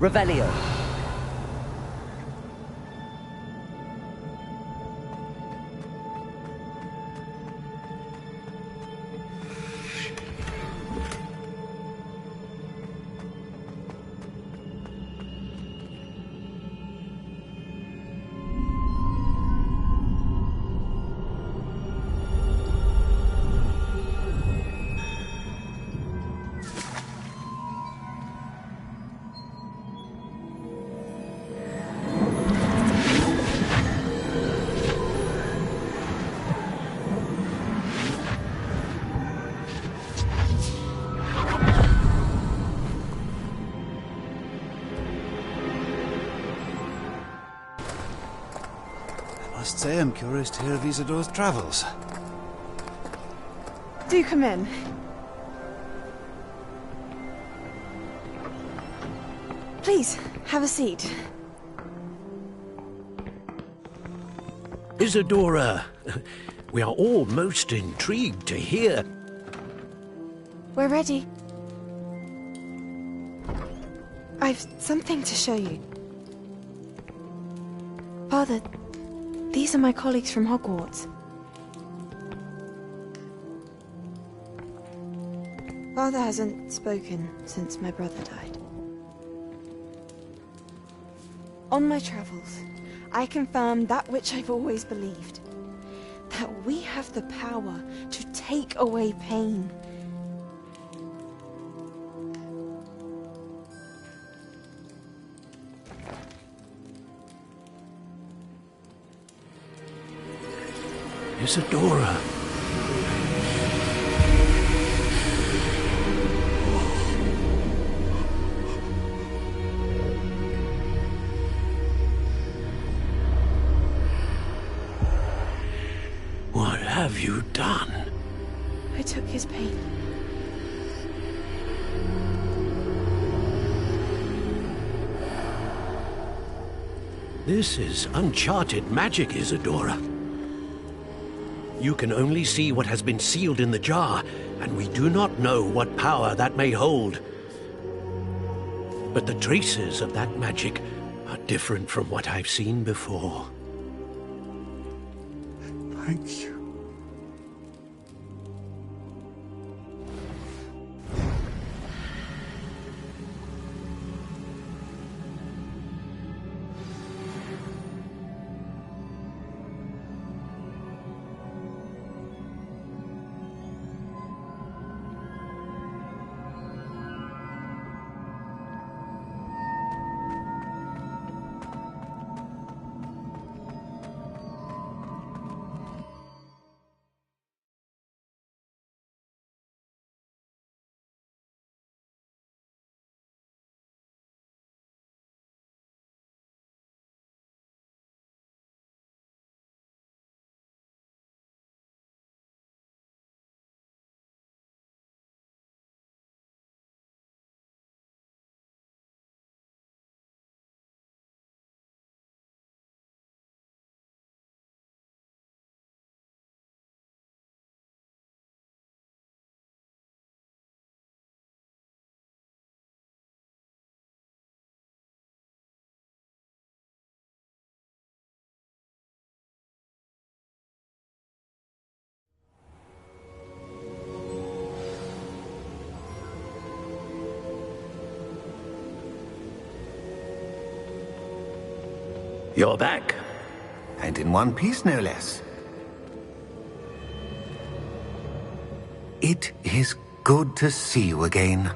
Revelio. I must say I'm curious to hear of Isidore's travels. Do come in. Please, have a seat. Isidora, we are all most intrigued to hear. We're ready. I've something to show you. Father, these are my colleagues from Hogwarts. Father hasn't spoken since my brother died. On my travels, I confirmed that which I've always believed. That we have the power to take away pain. Isidora. What have you done? I took his pain. This is uncharted magic, Isidora. You can only see what has been sealed in the jar, and we do not know what power that may hold. But the traces of that magic are different from what I've seen before. Thank you. You're back. And in one piece, no less. It is good to see you again.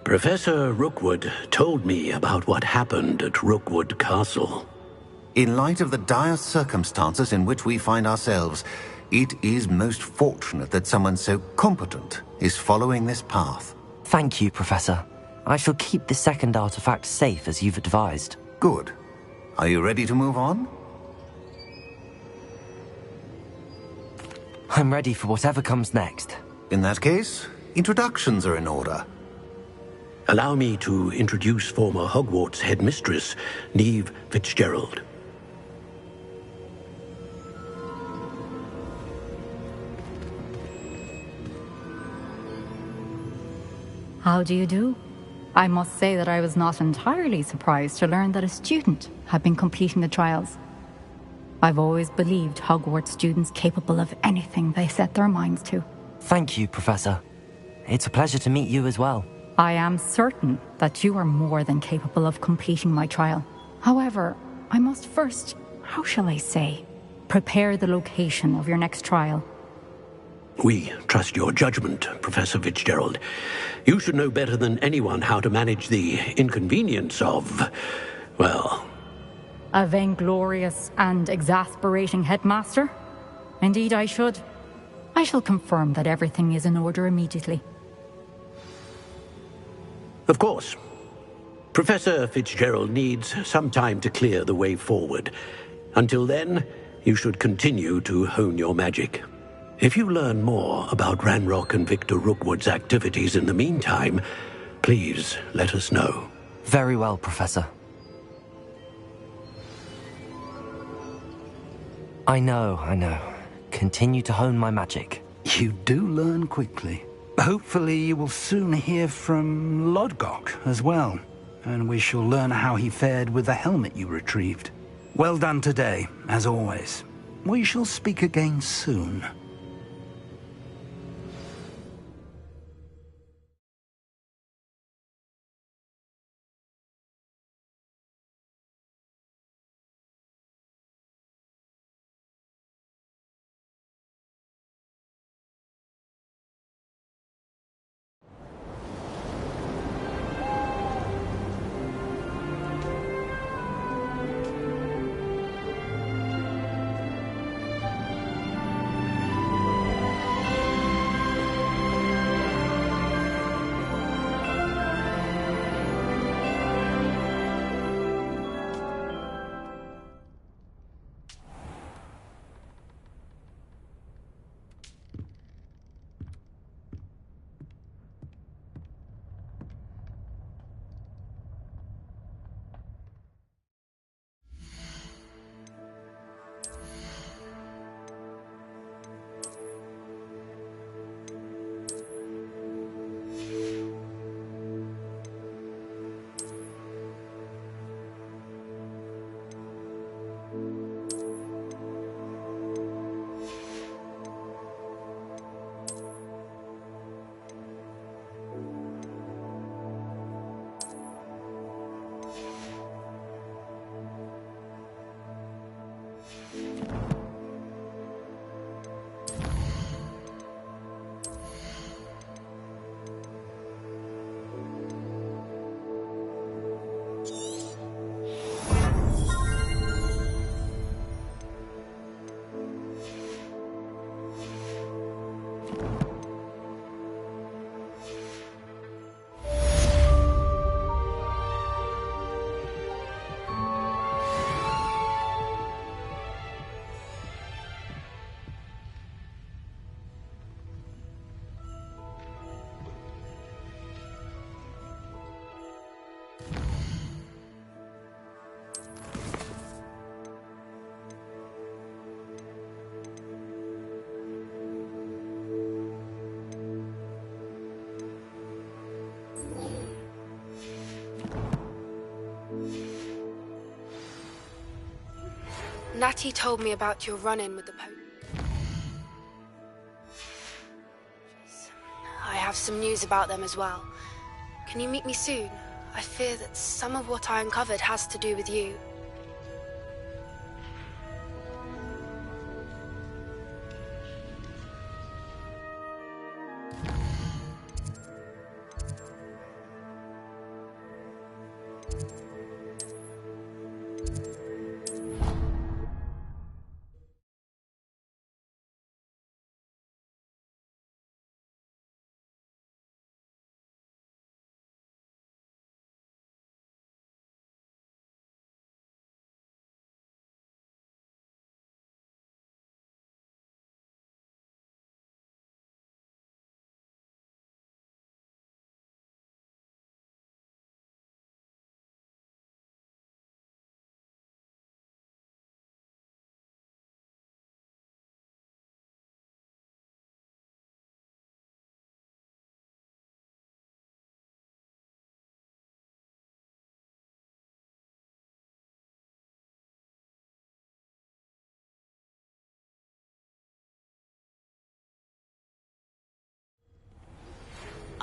Professor Rookwood told me about what happened at Rookwood Castle. In light of the dire circumstances in which we find ourselves, it is most fortunate that someone so competent is following this path. Thank you, Professor. I shall keep the second artifact safe as you've advised. Good. Are you ready to move on? I'm ready for whatever comes next. In that case, introductions are in order. Allow me to introduce former Hogwarts headmistress, Neve Fitzgerald. How do you do? I must say that I was not entirely surprised to learn that a student had been completing the trials. I've always believed Hogwarts students capable of anything they set their minds to. Thank you, Professor. It's a pleasure to meet you as well. I am certain that you are more than capable of completing my trial. However, I must first, how shall I say, prepare the location of your next trial. We trust your judgment, Professor Fitzgerald. You should know better than anyone how to manage the inconvenience of, well... A vainglorious and exasperating headmaster? Indeed I should. I shall confirm that everything is in order immediately. Of course. Professor Fitzgerald needs some time to clear the way forward. Until then, you should continue to hone your magic. If you learn more about Ranrock and Victor Rookwood's activities in the meantime, please let us know. Very well, Professor. I know. Continue to hone my magic. You do learn quickly. Hopefully you will soon hear from Lodgok as well, and we shall learn how he fared with the helmet you retrieved. Well done today, as always. We shall speak again soon. Natty told me about your run-in with the Pope. I have some news about them as well. Can you meet me soon? I fear that some of what I uncovered has to do with you.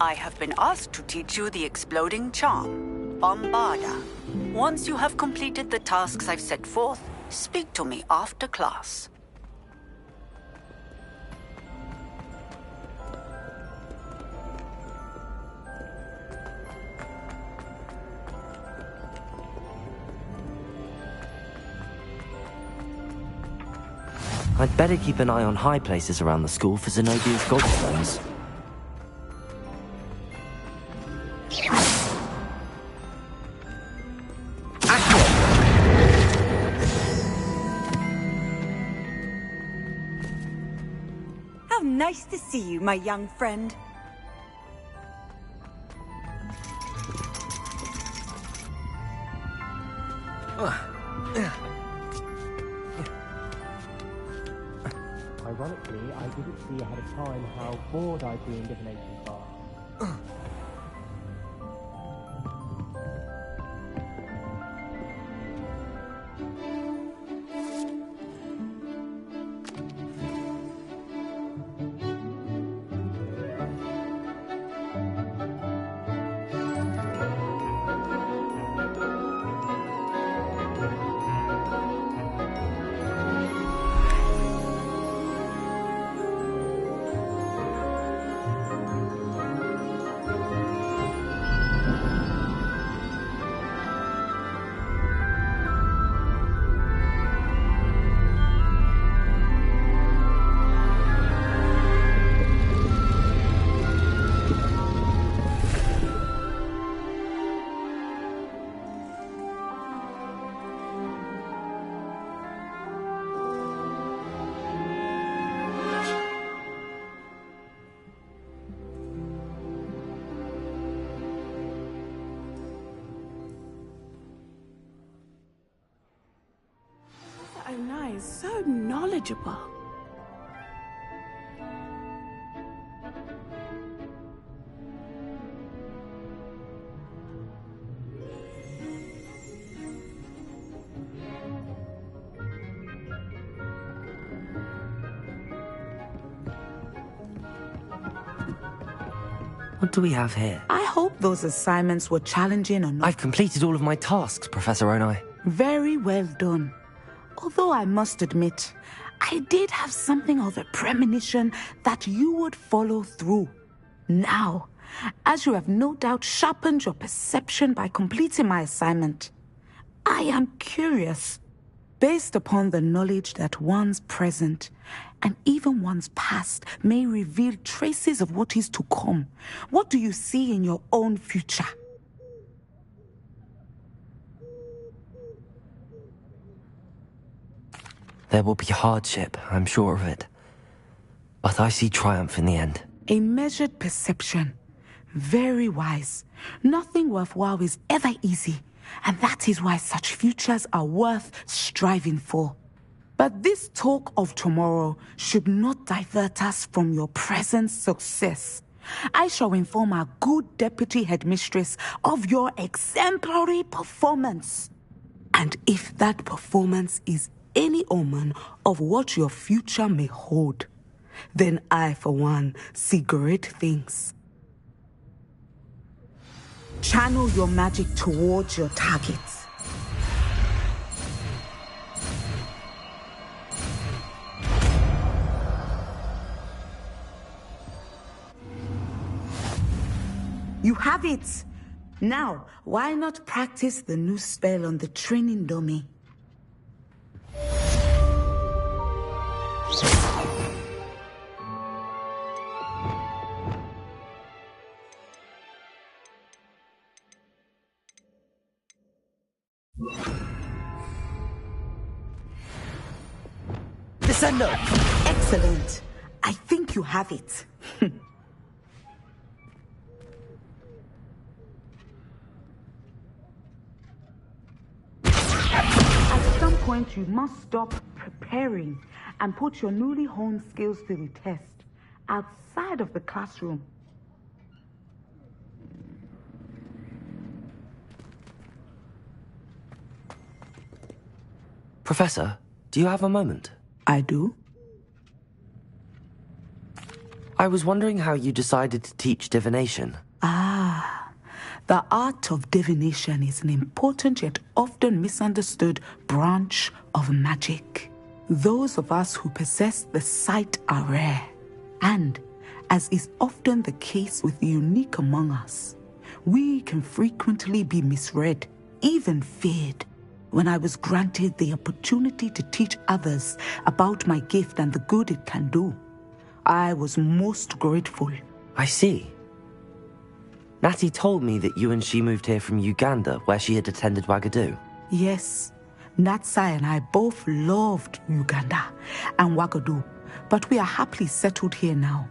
I have been asked to teach you the exploding charm, Bombarda. Once you have completed the tasks I've set forth, speak to me after class. I'd better keep an eye on high places around the school for Zenobia's gobstones. How nice to see you, my young friend. Ironically, I didn't see ahead of time how bored I'd be in divination class. So nice, so knowledgeable. What do we have here? I hope those assignments were challenging enough. I've completed all of my tasks, Professor Onai. Very well done. Although I must admit, I did have something of a premonition that you would follow through. Now, as you have no doubt sharpened your perception by completing my assignment, I am curious, based upon the knowledge that one's present and even one's past may reveal traces of what is to come. What do you see in your own future? There will be hardship, I'm sure of it. But I see triumph in the end. A measured perception. Very wise. Nothing worthwhile is ever easy, and that is why such futures are worth striving for. But this talk of tomorrow should not divert us from your present success. I shall inform our good deputy headmistress of your exemplary performance. And if that performance is any omen of what your future may hold, then I, for one, see great things. Channel your magic towards your targets. You have it! Now, why not practice the new spell on the training dummy? Descendo! Excellent. I think you have it. At some point, you must stop preparing and put your newly honed skills to the test outside of the classroom. Professor, do you have a moment? I do. I was wondering how you decided to teach divination. The art of divination is an important yet often misunderstood branch of magic. Those of us who possess the sight are rare, and, as is often the case with the unique among us, we can frequently be misread, even feared. When I was granted the opportunity to teach others about my gift and the good it can do, I was most grateful. I see. Natty told me that you and she moved here from Uganda, where she had attended Wagadu. Yes, Natsai and I both loved Uganda and Wagadu, but we are happily settled here now.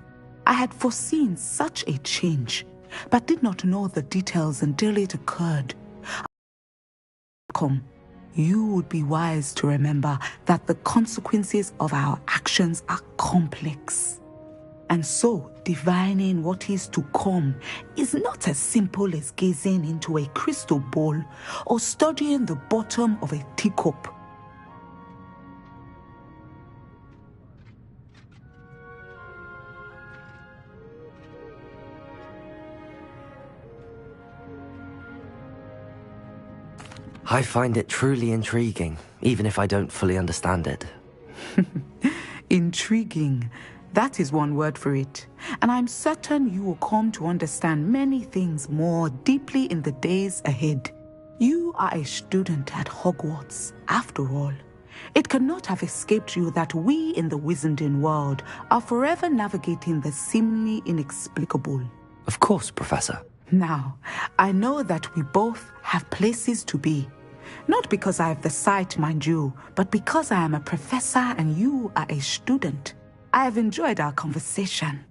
I had foreseen such a change, but did not know the details until it occurred. Come, you would be wise to remember that the consequences of our actions are complex. And so, divining what is to come is not as simple as gazing into a crystal ball or studying the bottom of a teacup. I find it truly intriguing, even if I don't fully understand it. Intriguing. That is one word for it. And I'm certain you will come to understand many things more deeply in the days ahead. You are a student at Hogwarts, after all. It cannot have escaped you that we in the Wizarding world are forever navigating the seemingly inexplicable. Of course, Professor. Now, I know that we both have places to be. Not because I have the sight, mind you, but because I am a professor and you are a student. I have enjoyed our conversation.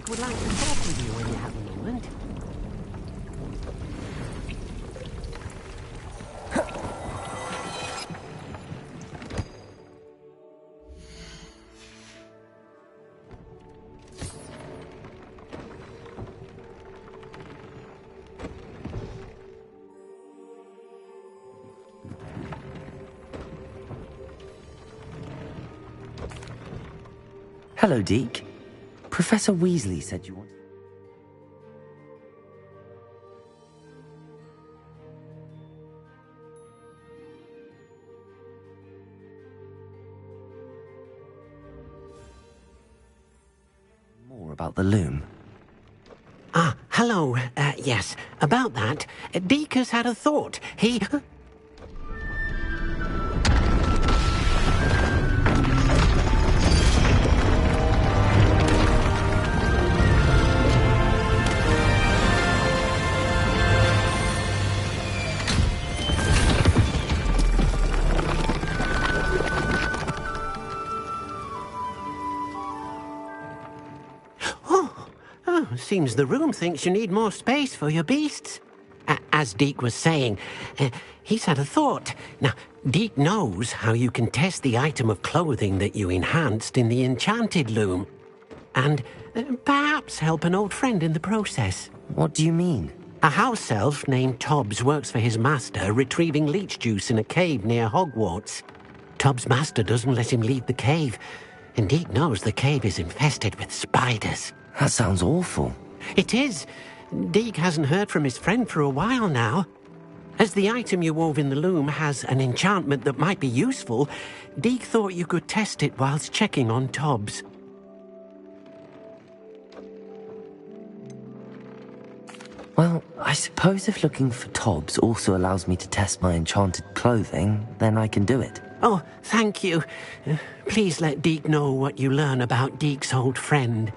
Would like to talk with you when you have a moment. Hello, Deke. Professor Weasley said you want... about the loom? Ah, hello. Yes, about that, Deke has had a thought. He... Oh, seems the room thinks you need more space for your beasts. As Deke was saying, he's had a thought. Now, Deke knows how you can test the item of clothing that you enhanced in the enchanted loom. And perhaps help an old friend in the process. What do you mean? A house elf named Tobbs works for his master, retrieving leech juice in a cave near Hogwarts. Tobbs' master doesn't let him leave the cave, and Deke knows the cave is infested with spiders. That sounds awful. It is. Deke hasn't heard from his friend for a while now. As the item you wove in the loom has an enchantment that might be useful, Deke thought you could test it whilst checking on Tobbs. Well, I suppose if looking for Tobbs also allows me to test my enchanted clothing, then I can do it. Oh, thank you. Please let Deke know what you learn about Deke's old friend.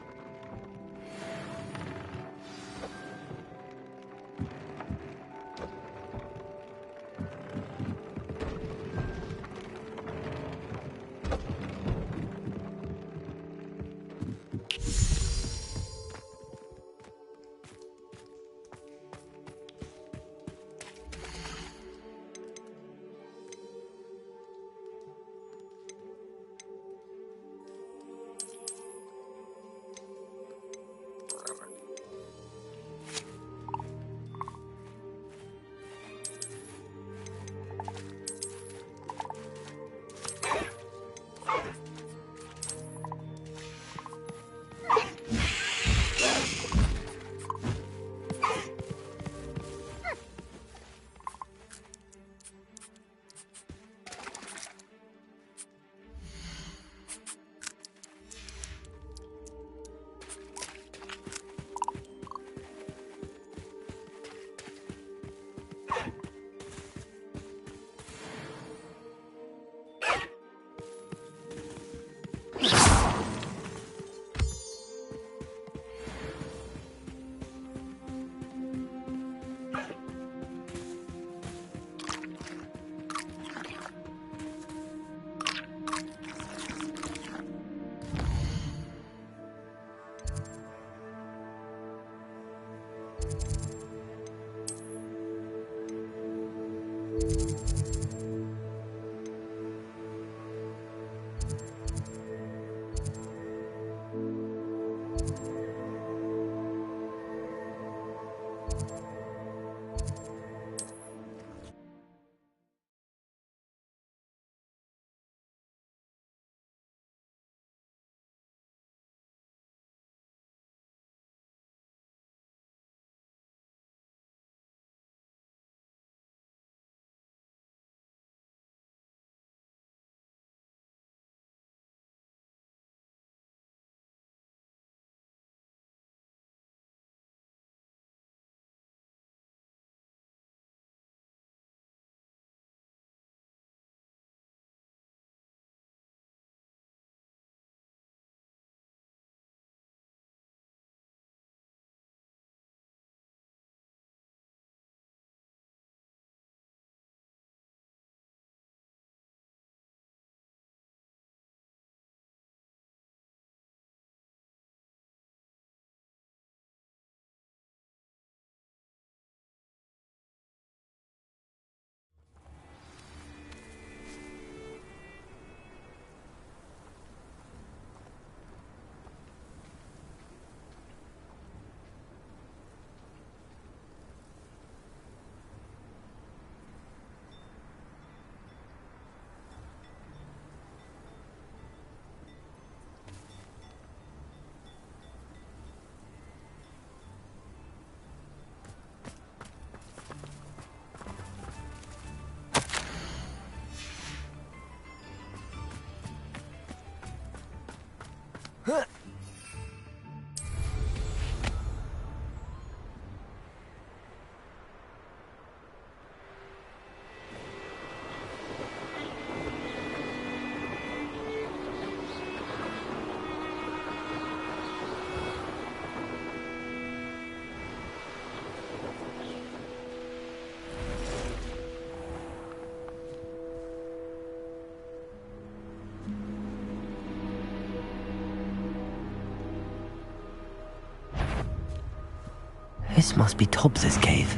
This must be Tobbs's cave.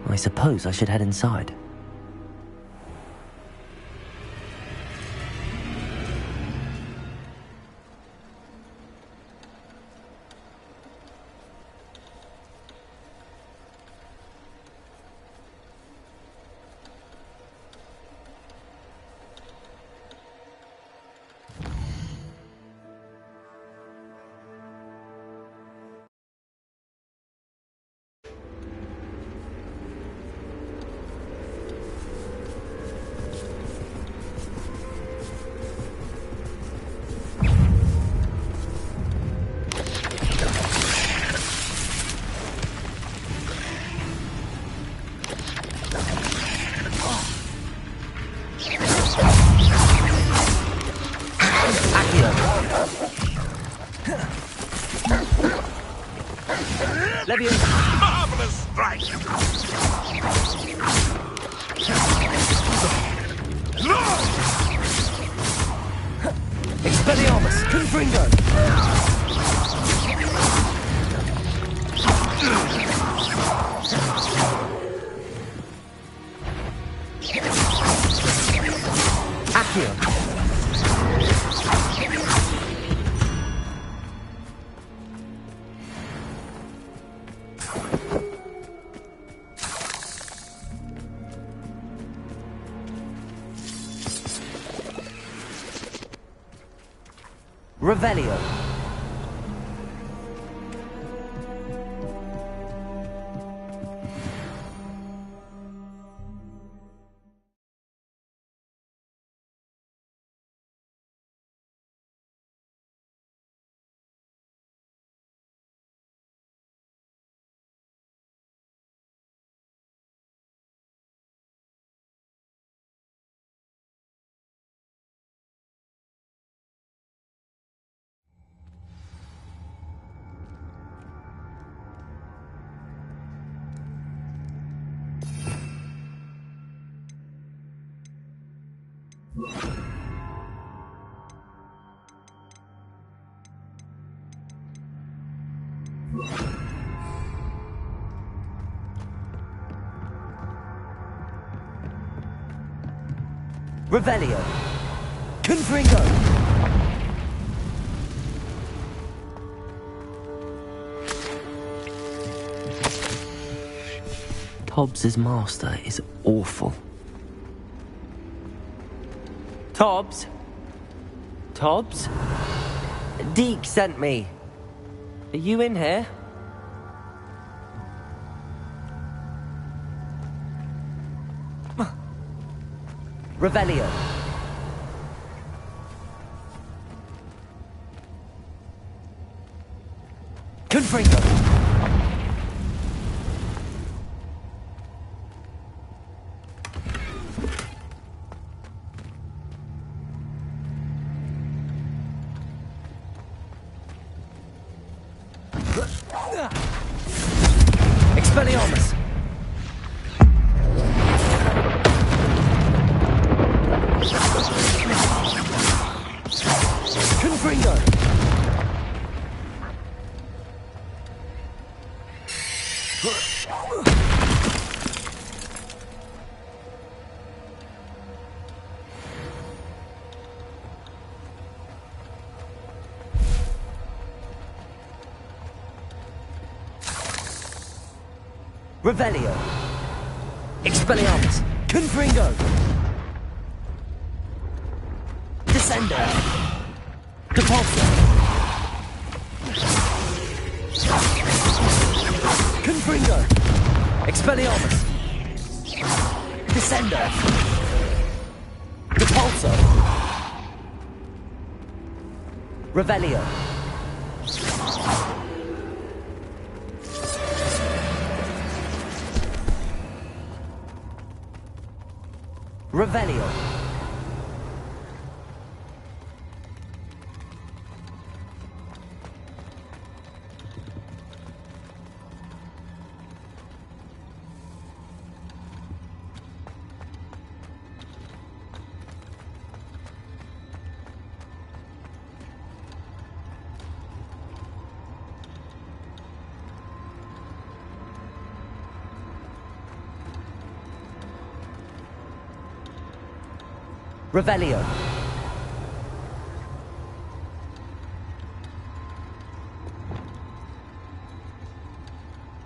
I suppose I should head inside. Marvelous strike! Expelliarmus! Confringo! Accio! Revelio. Revelio. Confringo. Tobbs's master is awful. Tobbs? Tobbs? Deke sent me. Are you in here? Revelio. Confringo. Expelliarmus. Confringo. Revelio. Expelliarmus. Confringo. Descender. Depulso. Confringo. Expelliarmus. Descender. Depulso. Revelio. Revelio. Revelio.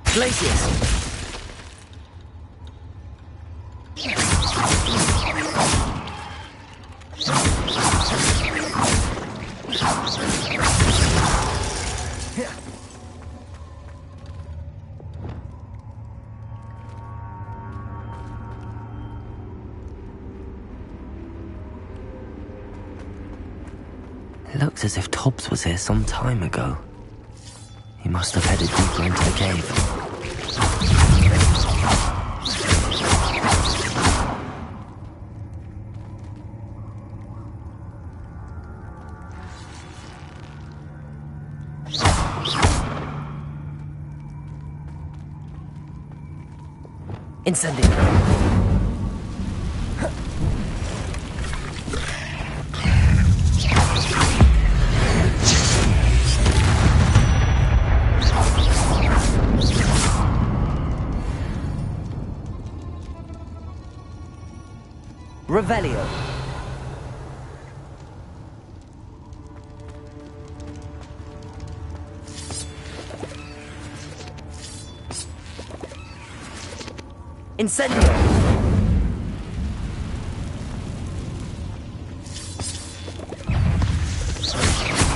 Glacius. It looks as if Tobbs was here some time ago. He must have headed deeper into the cave. Incendio. Revelio. Incendio.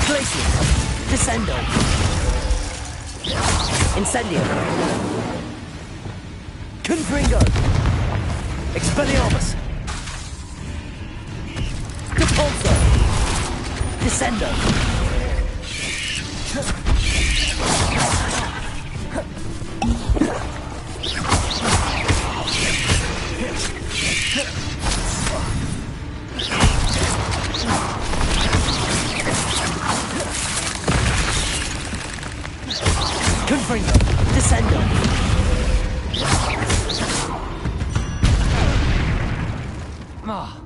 Glacius. Descendo. Incendio. Confringo. Expelliarmus. Depulso. Descendo. Confringo. Descendo. Ah.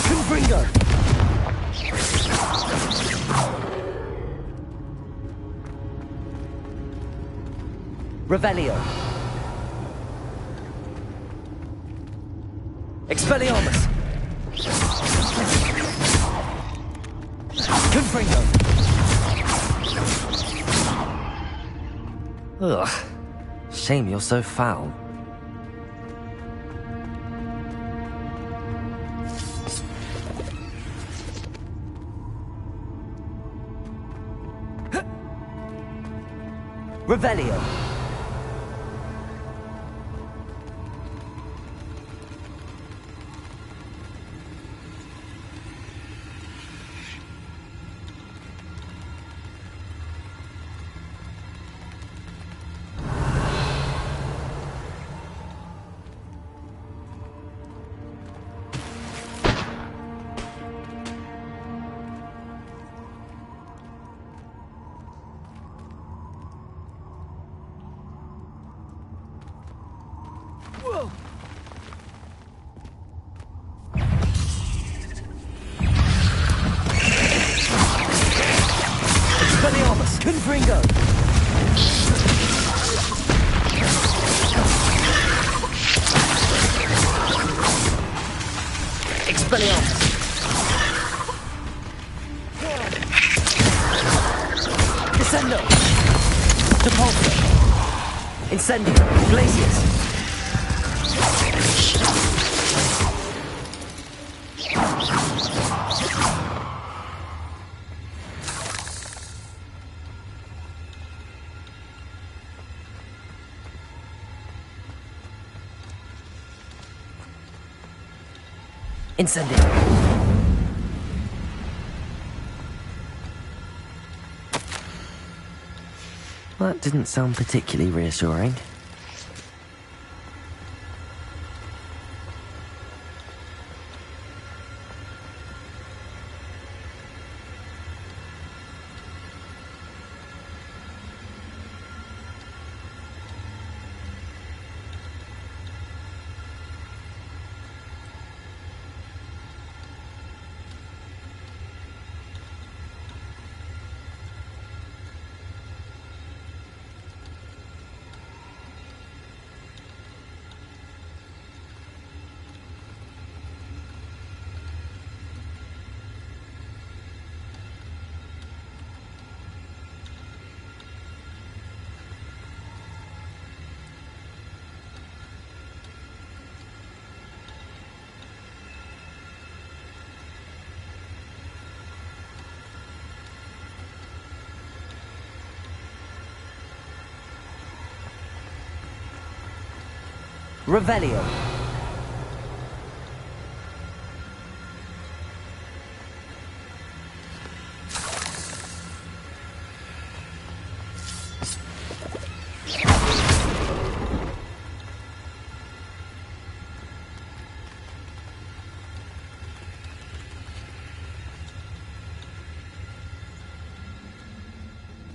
Confringo. Revelio. Expelliarmus. Confringo. Ugh. Shame you're so foul. Revelio. Whoa. Expelliarmus. Confringo. Expelliarmus. Descendo. Depulso. Incendio. Glacius. Incendio. That didn't sound particularly reassuring. Revelio.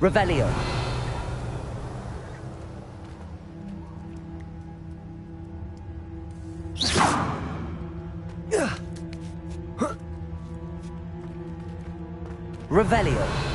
Revelio. Revelio.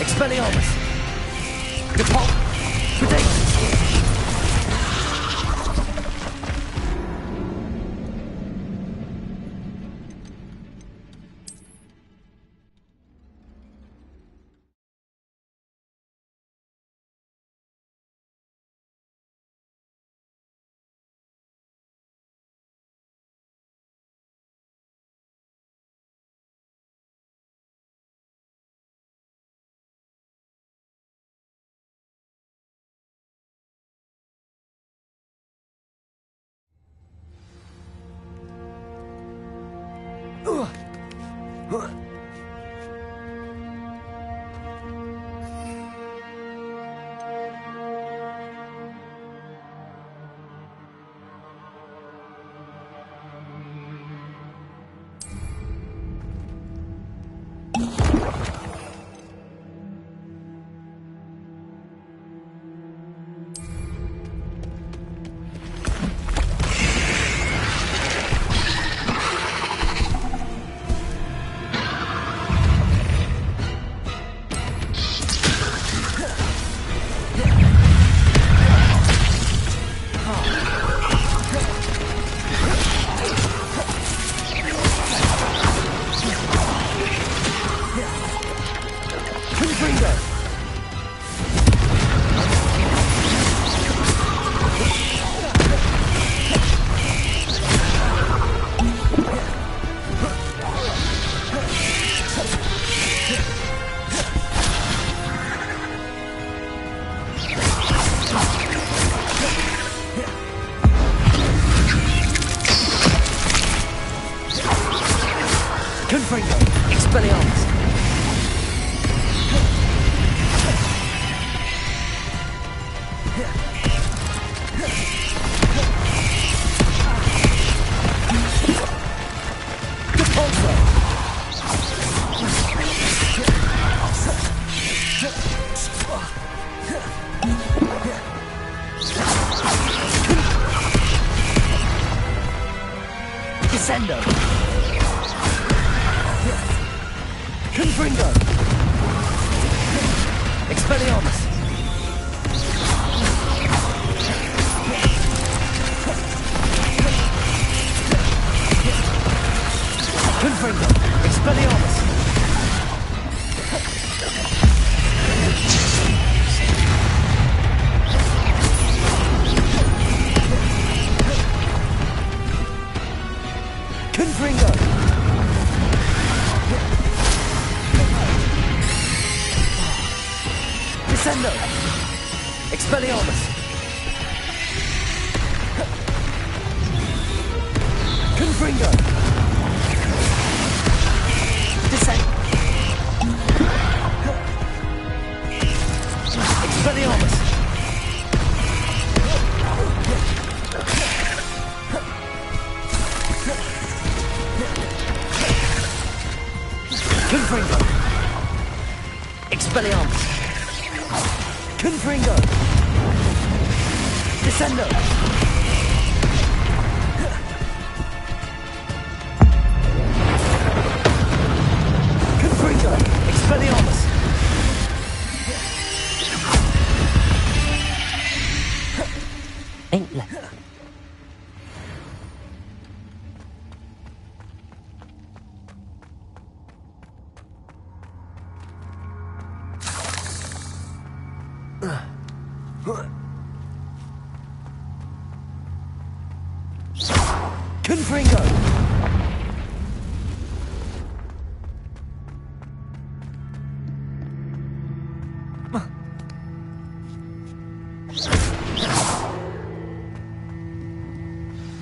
Expelliarmus! Depart! Predate! Expelliarmus! Descendo! Confringo! Expelliarmus! Confringo! Expelliarmus! Descendo! Expelliarmus! Confringo! Descend! Expelliarmus! Confringo! Expelliarmus! Confringo! Descendo! Confringo! Expelliarmus! Ain't left. Confringo!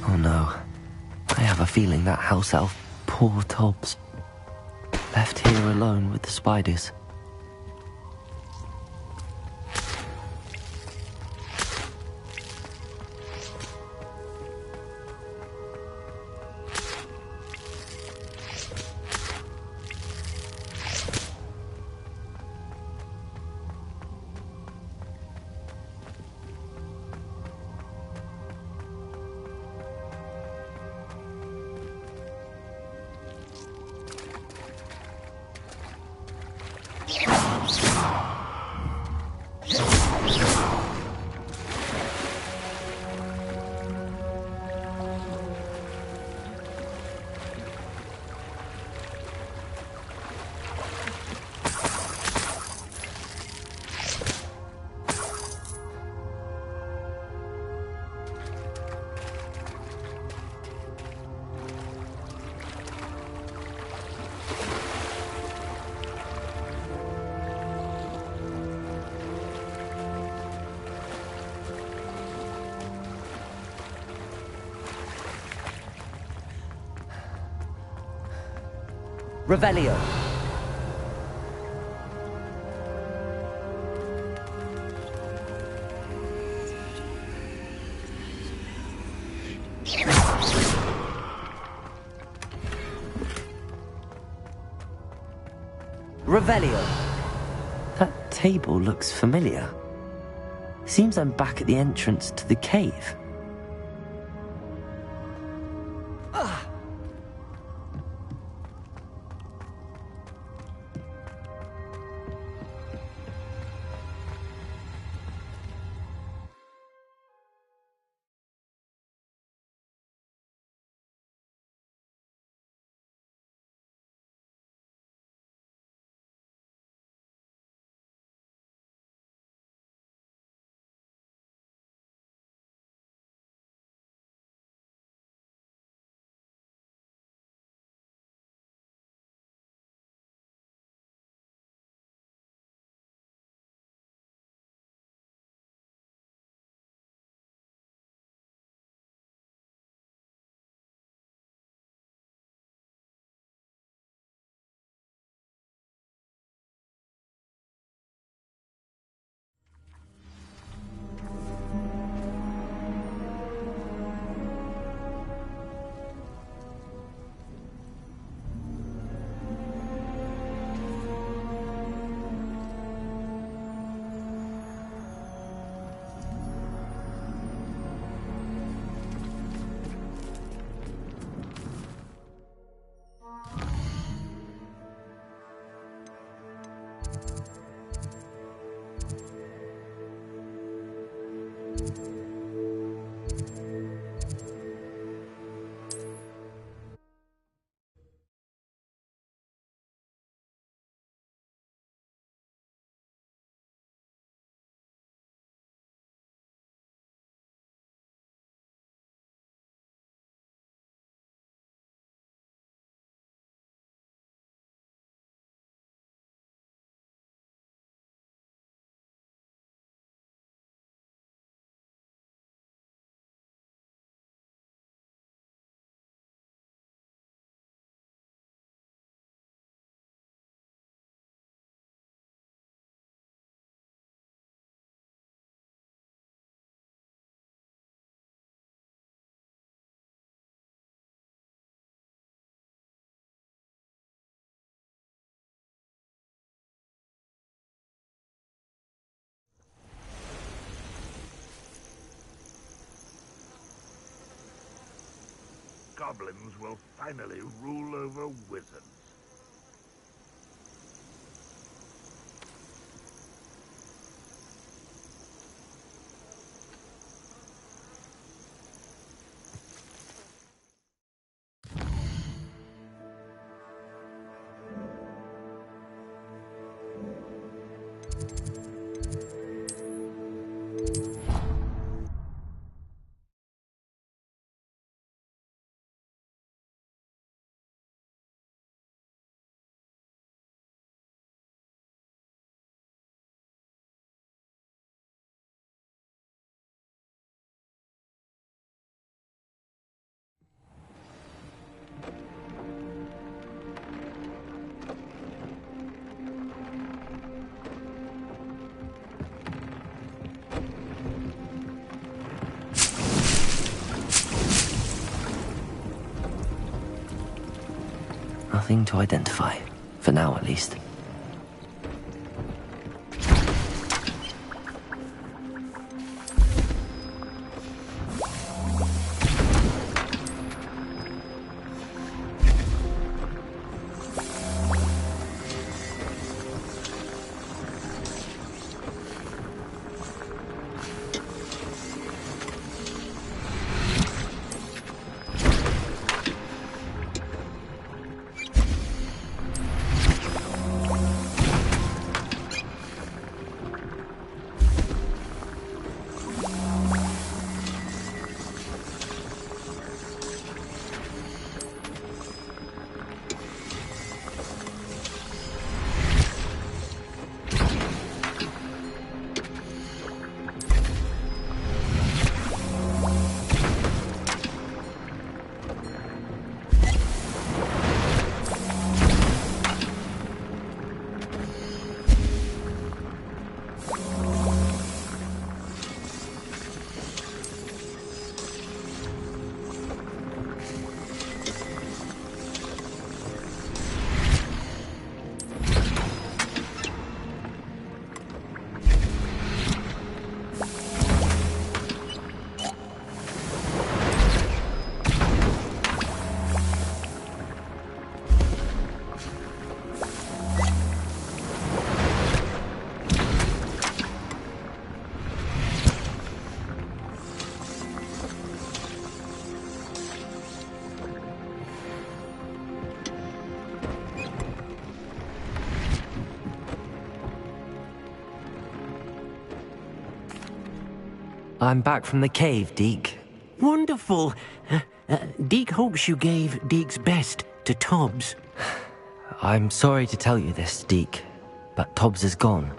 Oh no. I have a feeling that house elf, poor Tobbs, left here alone with the spiders. Revelio. Revelio. That table looks familiar. Seems I'm back at the entrance to the cave. goblins will finally rule over wizards. Nothing to identify, for now at least. I'm back from the cave, Deke. Wonderful. Deke hopes you gave Deke's best to Tobbs. I'm sorry to tell you this, Deke, but Tobbs is gone.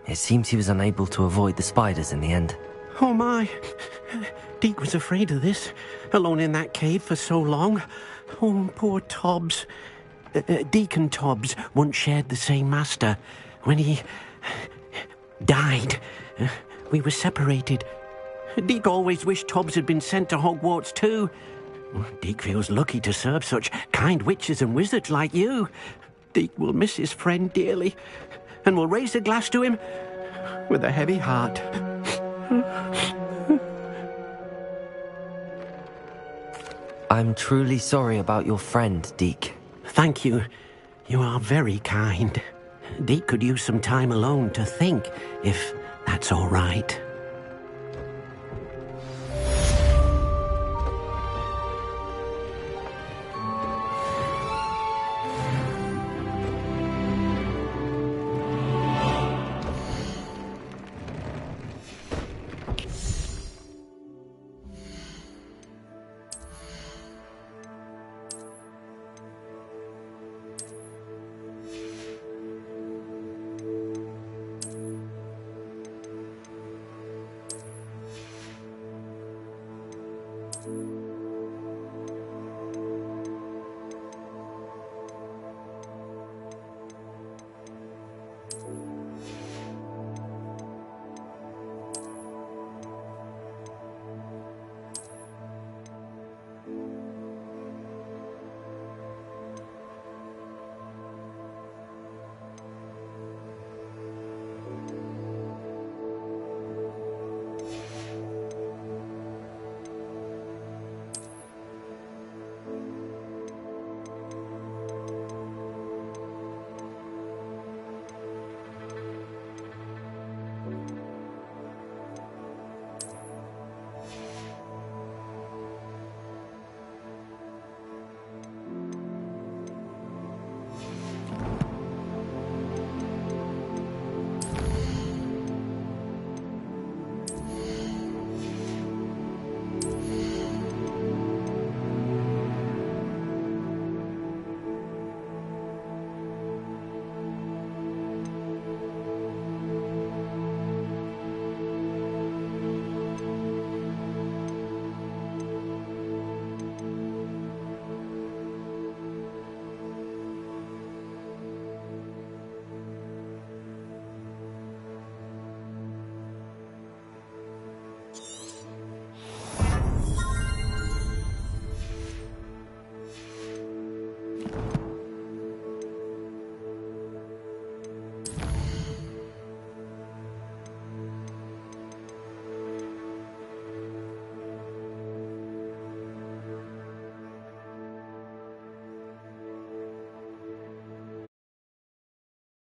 It seems he was unable to avoid the spiders in the end. Oh my. Deke was afraid of this, alone in that cave for so long. Oh, poor Tobbs. Deke and Tobbs once shared the same master. When he died, we were separated. Deke always wished Tobbs had been sent to Hogwarts too. Deke feels lucky to serve such kind witches and wizards like you. Deke will miss his friend dearly, and will raise a glass to him with a heavy heart. I'm truly sorry about your friend, Deke. Thank you. You are very kind. Deke could use some time alone to think, if that's all right.